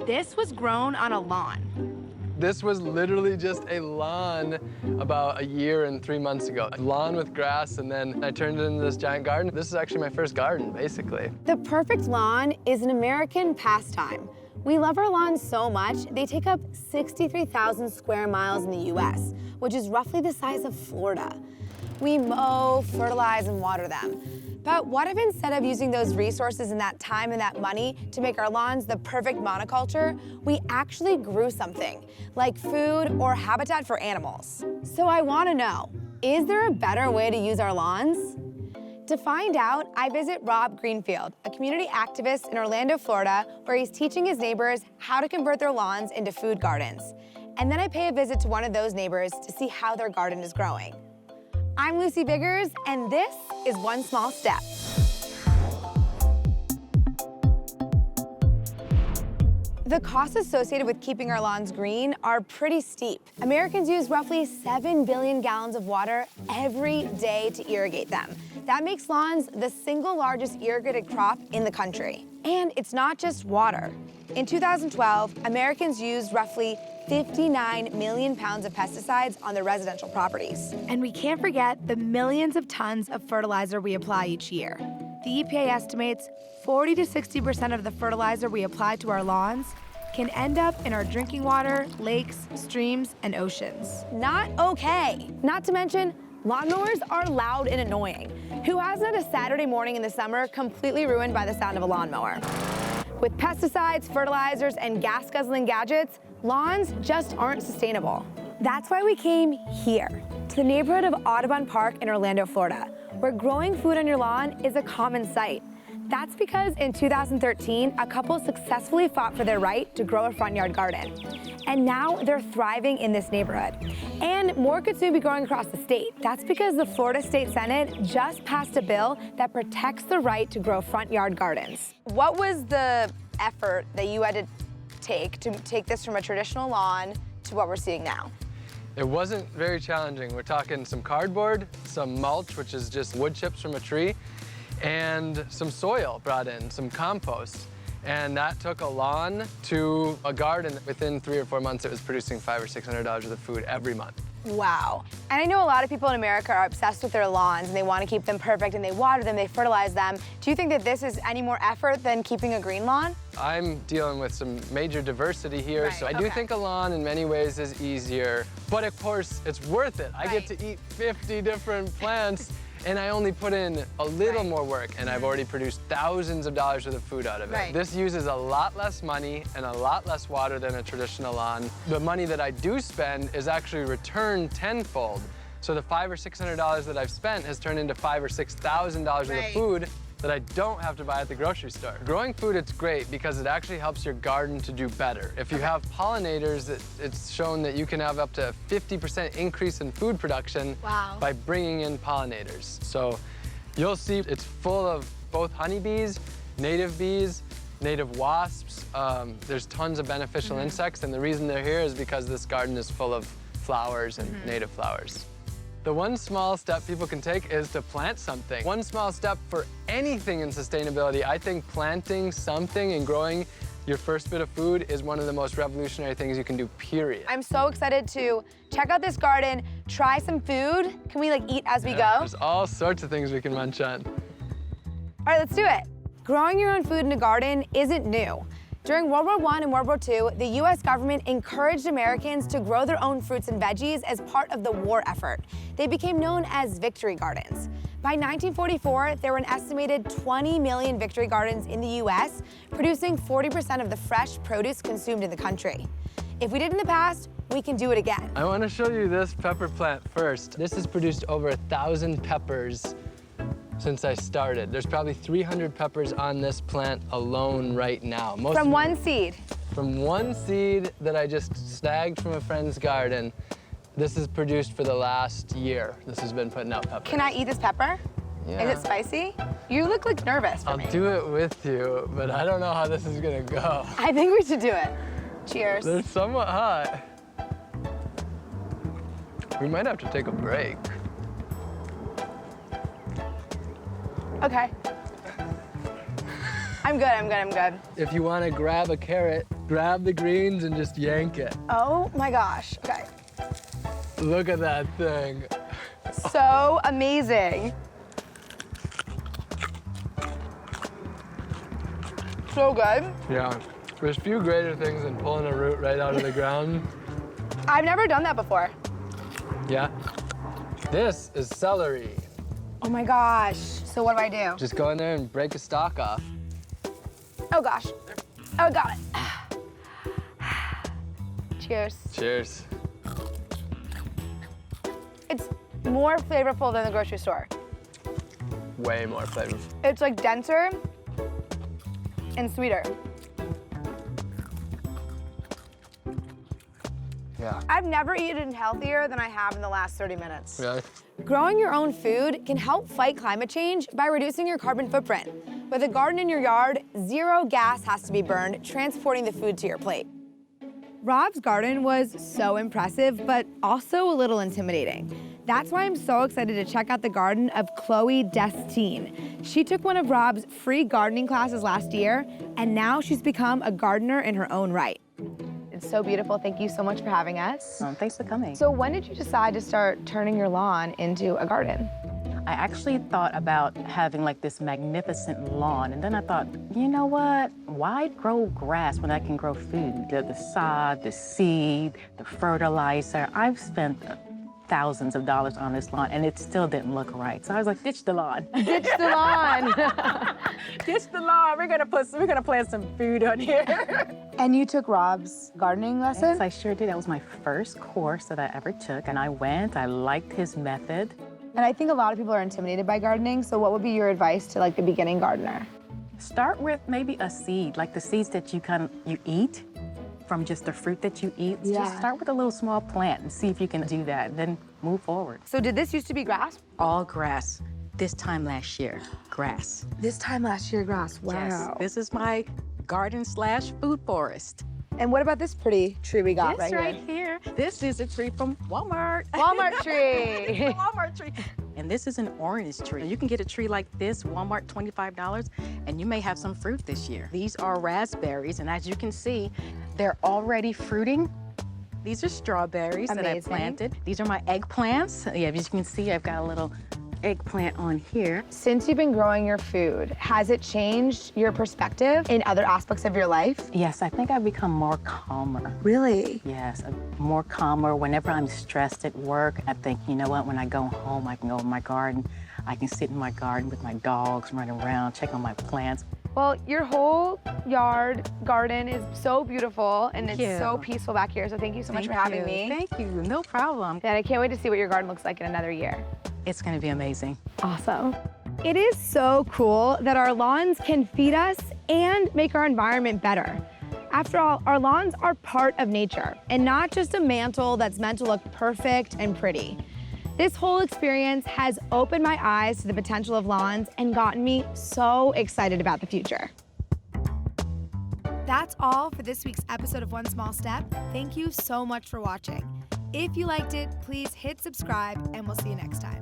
this was grown on a lawn. This was literally just a lawn about a year and 3 months ago. A lawn with grass, and then I turned it into this giant garden. This is actually my first garden, basically. The perfect lawn is an American pastime. We love our lawns so much, they take up 63,000 square miles in the US, which is roughly the size of Florida. We mow, fertilize, and water them. But what if instead of using those resources and that time and that money to make our lawns the perfect monoculture, we actually grew something, like food or habitat for animals? So I want to know, is there a better way to use our lawns? To find out, I visit Rob Greenfield, a community activist in Orlando, Florida, where he's teaching his neighbors how to convert their lawns into food gardens. And then I pay a visit to one of those neighbors to see how their garden is growing. I'm Lucy Biggers, and this is One Small Step. The costs associated with keeping our lawns green are pretty steep. Americans use roughly 7 billion gallons of water every day to irrigate them. That makes lawns the single largest irrigated crop in the country. And it's not just water. In 2012, Americans used roughly 59 million pounds of pesticides on their residential properties. And we can't forget the millions of tons of fertilizer we apply each year. The EPA estimates 40 to 60% of the fertilizer we apply to our lawns can end up in our drinking water, lakes, streams, and oceans. Not okay. Not to mention, lawnmowers are loud and annoying. Who hasn't had a Saturday morning in the summer completely ruined by the sound of a lawnmower? With pesticides, fertilizers, and gas-guzzling gadgets, lawns just aren't sustainable. That's why we came here, to the neighborhood of Audubon Park in Orlando, Florida, where growing food on your lawn is a common sight. That's because in 2013, a couple successfully fought for their right to grow a front yard garden. And now they're thriving in this neighborhood. And more could soon be growing across the state. That's because the Florida State Senate just passed a bill that protects the right to grow front yard gardens. What was the effort that you had to take this from a traditional lawn to what we're seeing now? It wasn't very challenging. We're talking some cardboard, some mulch, which is just wood chips from a tree, and some soil brought in, some compost. And that took a lawn to a garden. Within 3 or 4 months, it was producing $500 or $600 worth of food every month. Wow. And I know a lot of people in America are obsessed with their lawns and they want to keep them perfect and they water them, they fertilize them. Do you think that this is any more effort than keeping a green lawn? I'm dealing with some major diversity here, so I do think a lawn in many ways is easier. But of course, it's worth it. I get to eat 50 different plants and I only put in a little more work, and I've already produced thousands of dollars worth of food out of it. This uses a lot less money and a lot less water than a traditional lawn. The money that I do spend is actually returned tenfold. So the $500 or $600 that I've spent has turned into $5,000 or $6,000 worth of food that I don't have to buy at the grocery store. Growing food, it's great because it actually helps your garden to do better. If you have pollinators, it's shown that you can have up to a 50% increase in food production by bringing in pollinators. So you'll see it's full of both honeybees, native wasps. There's tons of beneficial insects, and the reason they're here is because this garden is full of flowers and native flowers. The one small step people can take is to plant something. One small step for anything in sustainability. I think planting something and growing your first bit of food is one of the most revolutionary things you can do, period. I'm so excited to check out this garden, try some food. Can we eat as we go? There's all sorts of things we can munch on. All right, let's do it. Growing your own food in a garden isn't new. During World War I and World War II, the US government encouraged Americans to grow their own fruits and veggies as part of the war effort. They became known as victory gardens. By 1944, there were an estimated 20 million victory gardens in the US, producing 40% of the fresh produce consumed in the country. If we did in the past, we can do it again. I want to show you this pepper plant first. This has produced over 1,000 peppers since I started. There's probably 300 peppers on this plant alone right now. From one seed? From one seed that I just snagged from a friend's garden. This is produced for the last year. This has been putting out peppers. Can I eat this pepper? Yeah. Is it spicy? You look nervous for me. I'll do it with you, but I don't know how this is gonna go. I think we should do it. Cheers. They're somewhat hot. We might have to take a break. Okay. I'm good. If you want to grab a carrot, grab the greens and just yank it. Oh my gosh, okay. Look at that thing. So amazing. So good. Yeah. There's few greater things than pulling a root right out of the ground. I've never done that before. Yeah. This is celery. Oh my gosh. So what do I do? Just go in there and break a stalk off. Oh gosh. Oh, got it. Cheers. Cheers. It's more flavorful than the grocery store. Way more flavorful. It's like denser and sweeter. Yeah. I've never eaten healthier than I have in the last 30 minutes. Really? Growing your own food can help fight climate change by reducing your carbon footprint. With a garden in your yard, 0 gas has to be burned transporting the food to your plate. Rob's garden was so impressive, but also a little intimidating. That's why I'm so excited to check out the garden of Chloe Destine. She took one of Rob's free gardening classes last year, and now she's become a gardener in her own right. It's so beautiful. Thank you so much for having us. Thanks for coming. So when did you decide to start turning your lawn into a garden? I actually thought about having like this magnificent lawn, and then I thought, you know what? Why grow grass when I can grow food? The sod, the seed, the fertilizer. I've spent thousands of dollars on this lawn, and it still didn't look right. So I was like, ditch the lawn. Ditch the lawn. Ditch the lawn. We're gonna plant some food on here. And you took Rob's gardening lesson? Yes, I sure did. That was my first course that I ever took, and I went. I liked his method. And I think a lot of people are intimidated by gardening, so what would be your advice to like the beginning gardener? Start with maybe a seed, like the seeds that you eat from just the fruit that you eat. Yeah. Just start with a little small plant and see if you can do that, then move forward. So did this used to be grass? All grass. This time last year, grass. This time last year, grass. Wow. Yes, this is my garden/food forest. And what about this pretty tree we got This right right here? here, this is a tree from Walmart. Walmart tree. A Walmart tree. And this is an orange tree. You can get a tree like this, Walmart, $25, and you may have some fruit this year. These are raspberries, and as you can see, they're already fruiting. These are strawberries that I planted. These are my eggplants. Yeah, as you can see, I've got a little eggplant on here. Since you've been growing your food, has it changed your perspective in other aspects of your life? Yes, I think I've become more calmer. Really? Yes, more calmer. Whenever I'm stressed at work, I think, you know what, when I go home, I can go in my garden. I can sit in my garden with my dogs, run around, check on my plants. Well, your whole garden is so beautiful, and it's so peaceful back here, so thank you so much for having me. Thank you, no problem. And I can't wait to see what your garden looks like in another year. It's gonna be amazing. Awesome. It is so cool that our lawns can feed us and make our environment better. After all, our lawns are part of nature and not just a mantle that's meant to look perfect and pretty. This whole experience has opened my eyes to the potential of lawns and gotten me so excited about the future. That's all for this week's episode of One Small Step. Thank you so much for watching. If you liked it, please hit subscribe and we'll see you next time.